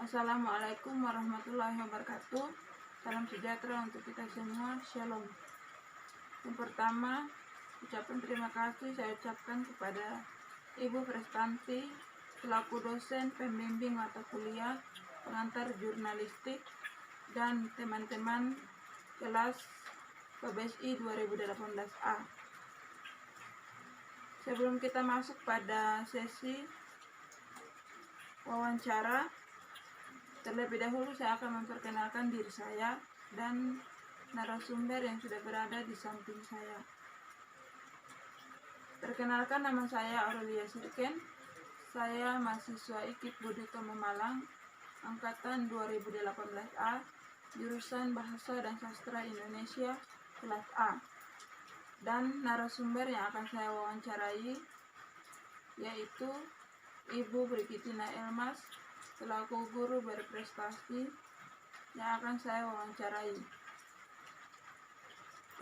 Assalamualaikum warahmatullahi wabarakatuh. Salam sejahtera untuk kita semua. Shalom. Yang pertama, ucapan terima kasih saya ucapkan kepada Ibu Prestanti selaku dosen pembimbing mata kuliah pengantar jurnalistik dan teman-teman kelas PBSI 2018A. Sebelum kita masuk pada sesi wawancara, terlebih dahulu saya akan memperkenalkan diri saya dan narasumber yang sudah berada di samping saya. Perkenalkan, nama saya Aurelia Sirken. Saya mahasiswa IKIP Budi Utomo Malang, angkatan 2018A, jurusan Bahasa dan Sastra Indonesia, kelas A. Dan narasumber yang akan saya wawancarai yaitu Ibu Brigitina Elmas selaku guru berprestasi yang akan saya wawancarai.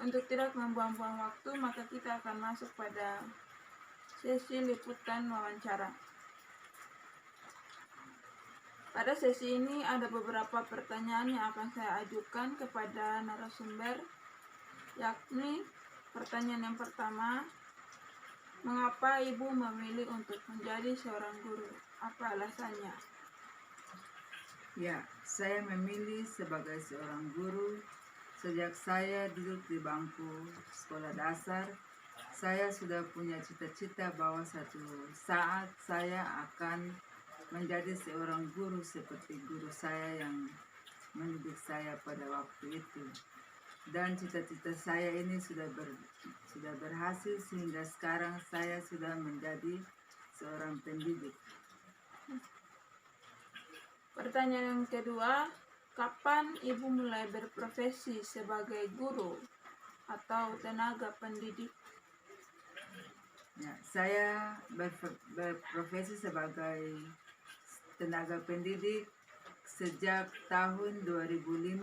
Untuk tidak membuang-buang waktu, maka kita akan masuk pada sesi liputan wawancara. Pada sesi ini ada beberapa pertanyaan yang akan saya ajukan kepada narasumber, yakni pertanyaan yang pertama, mengapa Ibu memilih untuk menjadi seorang guru? Apa alasannya? Ya, saya memilih sebagai seorang guru sejak saya duduk di bangku sekolah dasar. Saya sudah punya cita-cita bahwa suatu saat saya akan menjadi seorang guru seperti guru saya yang mendidik saya pada waktu itu. Dan cita-cita saya ini sudah berhasil sehingga sekarang saya sudah menjadi seorang pendidik. Pertanyaan yang kedua, kapan Ibu mulai berprofesi sebagai guru atau tenaga pendidik? Ya, saya berprofesi sebagai tenaga pendidik sejak tahun 2005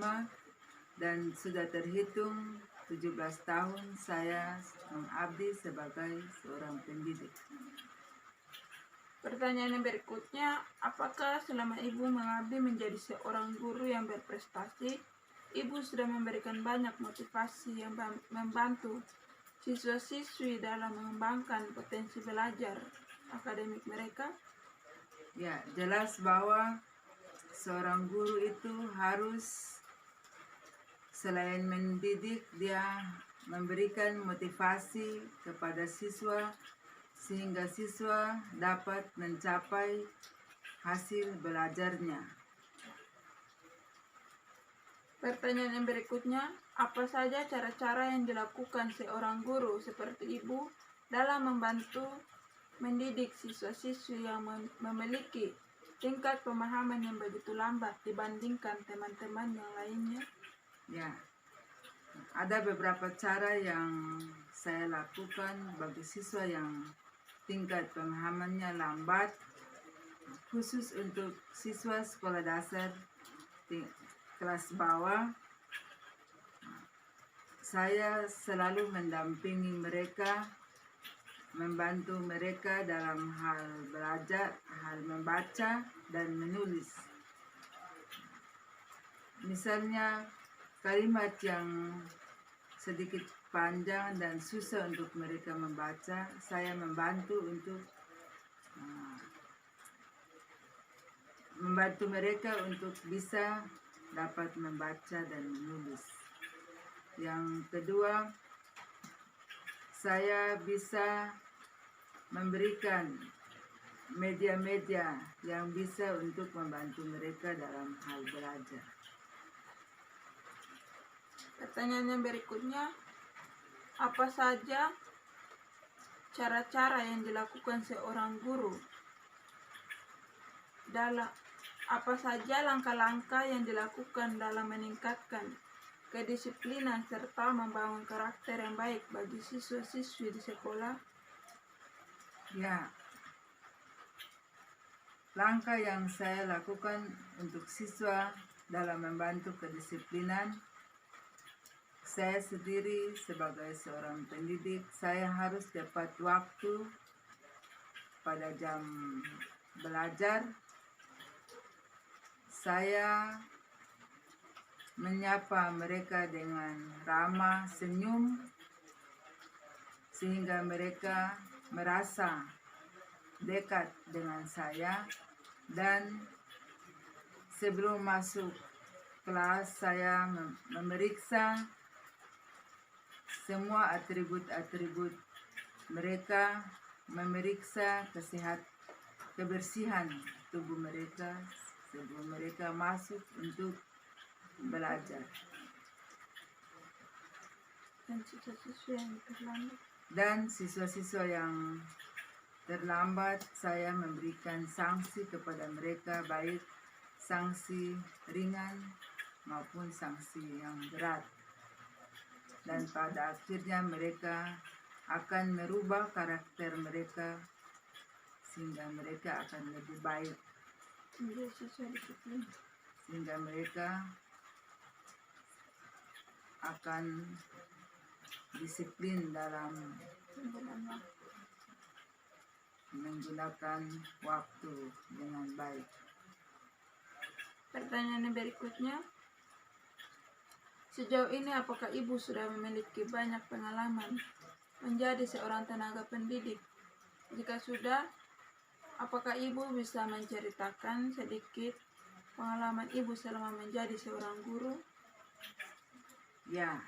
dan sudah terhitung 17 tahun saya mengabdi sebagai seorang pendidik. Pertanyaan yang berikutnya, apakah selama Ibu mengabdi menjadi seorang guru yang berprestasi, Ibu sudah memberikan banyak motivasi yang membantu siswa-siswi dalam mengembangkan potensi belajar akademik mereka? Ya, jelas bahwa seorang guru itu harus selain mendidik, dia memberikan motivasi kepada siswa sehingga siswa dapat mencapai hasil belajarnya. Pertanyaan yang berikutnya, apa saja cara-cara yang dilakukan seorang guru seperti Ibu dalam membantu mendidik siswa-siswi yang memiliki tingkat pemahaman yang begitu lambat dibandingkan teman-teman yang lainnya? Ya, ada beberapa cara yang saya lakukan bagi siswa yang tingkat pemahamannya lambat, khusus untuk siswa sekolah dasar kelas bawah. Saya selalu mendampingi mereka, membantu mereka dalam hal belajar, hal membaca dan menulis. Misalnya kalimat yang sedikit panjang dan susah untuk mereka membaca, saya membantu mereka untuk bisa dapat membaca dan menulis. Yang kedua, saya bisa memberikan media-media yang bisa untuk membantu mereka dalam hal belajar. Pertanyaan yang berikutnya, apa saja cara-cara yang dilakukan seorang guru? Apa saja langkah-langkah yang dilakukan dalam meningkatkan kedisiplinan serta membangun karakter yang baik bagi siswa-siswi di sekolah? Ya, langkah yang saya lakukan untuk siswa dalam membantu kedisiplinan, saya sendiri sebagai seorang pendidik, saya harus tepat waktu pada jam belajar. saya menyapa mereka dengan ramah senyum sehingga mereka merasa dekat dengan saya, dan sebelum masuk kelas saya memeriksa semua atribut-atribut mereka, memeriksa kebersihan tubuh mereka sebelum mereka masuk untuk belajar. Dan siswa-siswa yang terlambat saya memberikan sanksi kepada mereka, baik sanksi ringan maupun sanksi yang berat. Dan pada akhirnya mereka akan merubah karakter mereka sehingga mereka akan lebih baik, sehingga mereka akan disiplin dalam menggunakan waktu dengan baik. Pertanyaan berikutnya, sejauh ini apakah Ibu sudah memiliki banyak pengalaman menjadi seorang tenaga pendidik? Jika sudah, apakah Ibu bisa menceritakan sedikit pengalaman Ibu selama menjadi seorang guru? Ya,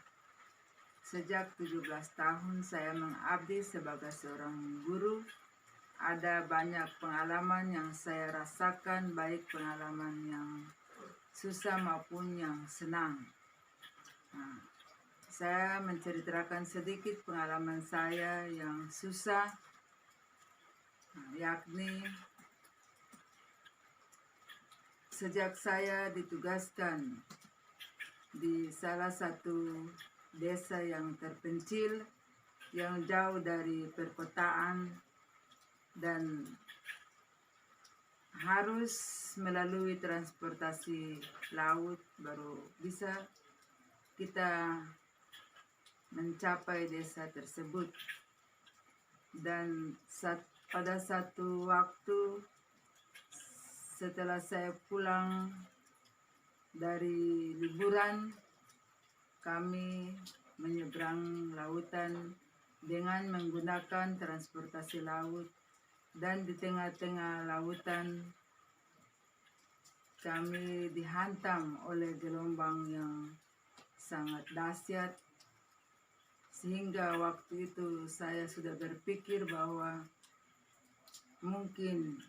sejak 17 tahun saya mengabdi sebagai seorang guru. Ada banyak pengalaman yang saya rasakan, baik pengalaman yang susah maupun yang senang. Saya menceritakan sedikit pengalaman saya yang susah, yakni sejak saya ditugaskan di salah satu desa yang terpencil, yang jauh dari perkotaan, dan harus melalui transportasi laut baru bisa kita mencapai desa tersebut. Dan pada satu waktu setelah saya pulang dari liburan, kami menyeberang lautan dengan menggunakan transportasi laut, dan di tengah-tengah lautan kami dihantam oleh gelombang yang sangat dahsyat, sehingga waktu itu saya sudah berpikir bahwa mungkin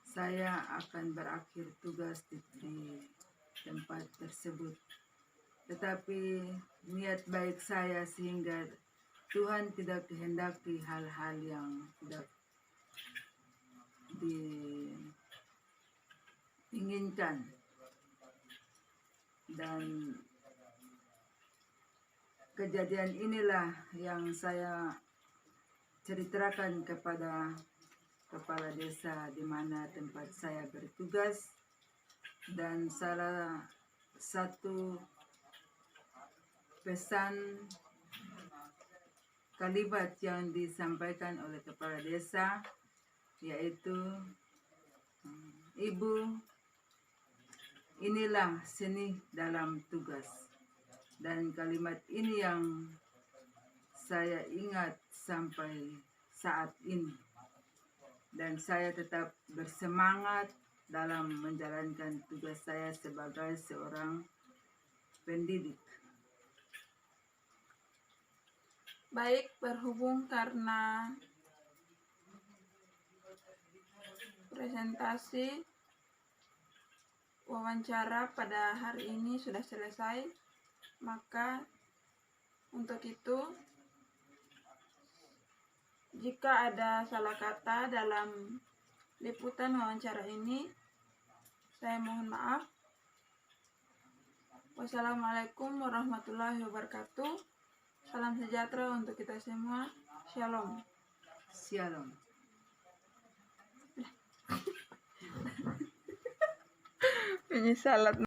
saya akan berakhir tugas di tempat tersebut. Tetapi niat baik saya sehingga Tuhan tidak kehendaki hal-hal yang tidak diinginkan. Dan kejadian inilah yang saya ceritakan kepada kepala desa di mana tempat saya bertugas. Dan salah satu pesan kalimat yang disampaikan oleh kepala desa yaitu, "Ibu, inilah seni dalam tugas." Dan kalimat ini yang saya ingat sampai saat ini, dan saya tetap bersemangat dalam menjalankan tugas saya sebagai seorang pendidik. Baik, berhubung karena presentasi wawancara pada hari ini sudah selesai, maka untuk itu jika ada salah kata dalam liputan wawancara ini, saya mohon maaf. Wassalamualaikum warahmatullahi wabarakatuh. Salam sejahtera untuk kita semua. Shalom. Shalom. Penyesalan.